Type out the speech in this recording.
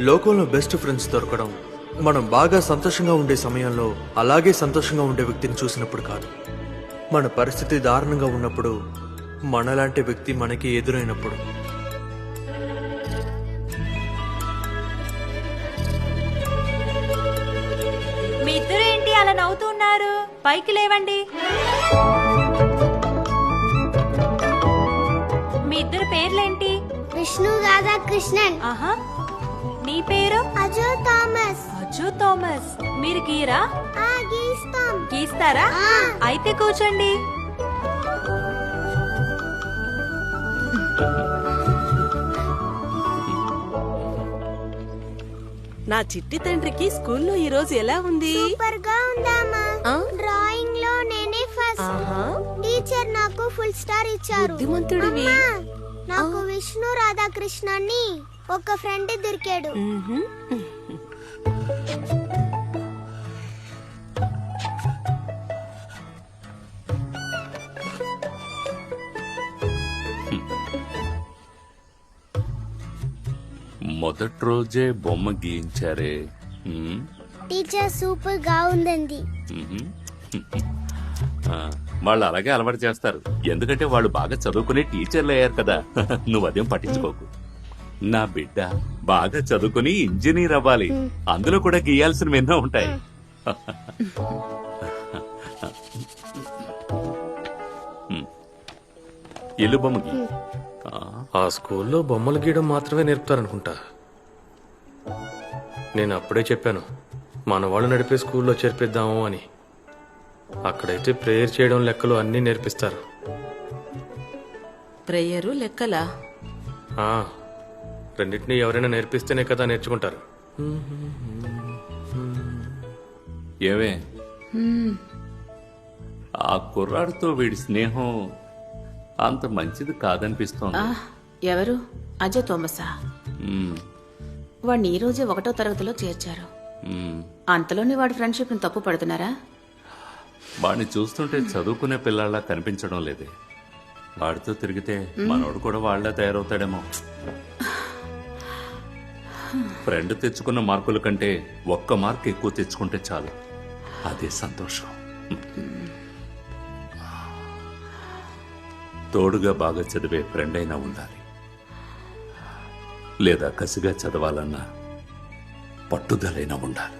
లోకంలో best friends దొరకడం మనం బాగా సంతోషంగా ఉండే సమయంలో అలాగే సంతోషంగా ఉండే వ్యక్తిని చూసినప్పుడు కాదు, మన పరిస్థితి దారుణంగా ఉన్నప్పుడు, మనలాంటి వ్యక్తి మనకి ఎదురైనప్పుడు. మీ ఇద్దరు ఏంటి అలా నవ్వుతున్నారు? పైకి లేవండి. మీ ఇద్దరు పేర్లేంటి? విష్ణు రాధాకృష్ణన్. ఆహా, నీ పేరు? అజు థామస్. అజు థామస్. మీరు గీరా? గీస్తాం. గీస్తారా? అయితే కూర్చోండి. నా చిట్టి తండ్రికి స్కూల్లో ఈ రోజు ఎలా ఉంది? సూపర్ గా ఉందమ్మా. డ్రాయింగ్ లో నేనే ఫస్ట్. టీచర్ నాకు ఫుల్ స్టార్ ఇచ్చారు. బుద్ధిమంతుడివి. అమ్మా, నాకు విష్ణు రాధాకృష్ణని ఒక ఫ్రెండ్ దొరికాడు. మొదటి రోజే బొమ్మ గీయించారే. టీచర్ సూపర్ గా ఉందండి. వాళ్ళు అలాగే అలవాటు చేస్తారు, ఎందుకంటే వాళ్ళు బాగా చదువుకునే టీచర్లు అయ్యారు కదా. నువ్వు అదేం పట్టించుకోకు. నా బిడ్డ బాగా చదువుకుని ఇంజనీర్ అవ్వాలి, అందులో కూడా గీయాల్సినవి ఎన్నో ఉంటాయి. ఎల్లు బొమ్మ గీ. ఆ స్కూల్లో బొమ్మలు గీయడం మాత్రమే నేర్పుతారనుకుంటా. నేను అప్పుడే చెప్పాను మన వాళ్ళు నడిపే స్కూల్లో చేర్పిద్దాము అని. అక్కడైతే ప్రేయర్ చేయడం, లెక్కలు అన్నీ నేర్పిస్తారు. ప్రేయరు లెక్కలా? రెండింటినీ ఎవరైనా నేర్పిస్తేనే కదా నేర్చుకుంటారు. ఏవే, ఆ కుర్రాడితో వీడి స్నేహం అంత మంచిది కాదనిపిస్తోంది. ఎవరు? అజయ్ థామసా? వాడిని ఈ రోజే 1వ తరగతిలో చేర్చారు. అంతలోని వాడి ఫ్రెండ్షిప్ ని తప్పు పడుతున్నారా? వాడిని చూస్తుంటే చదువుకునే పిల్లాళ్ళ కనిపించడం లేదే. వాడితో తిరిగితే మనోడు కూడా వాళ్ళ తయారవుతాడేమో. ఫ్రెండ్ తెచ్చుకున్న మార్కుల కంటే 1 మార్క్ ఎక్కువ తెచ్చుకుంటే చాలు, అదే సంతోషం. తోడుగా బాగా చదివే ఫ్రెండ్ అయినా ఉండాలి, లేదా కసిగా చదవాలన్నా పట్టుదలైనా ఉండాలి.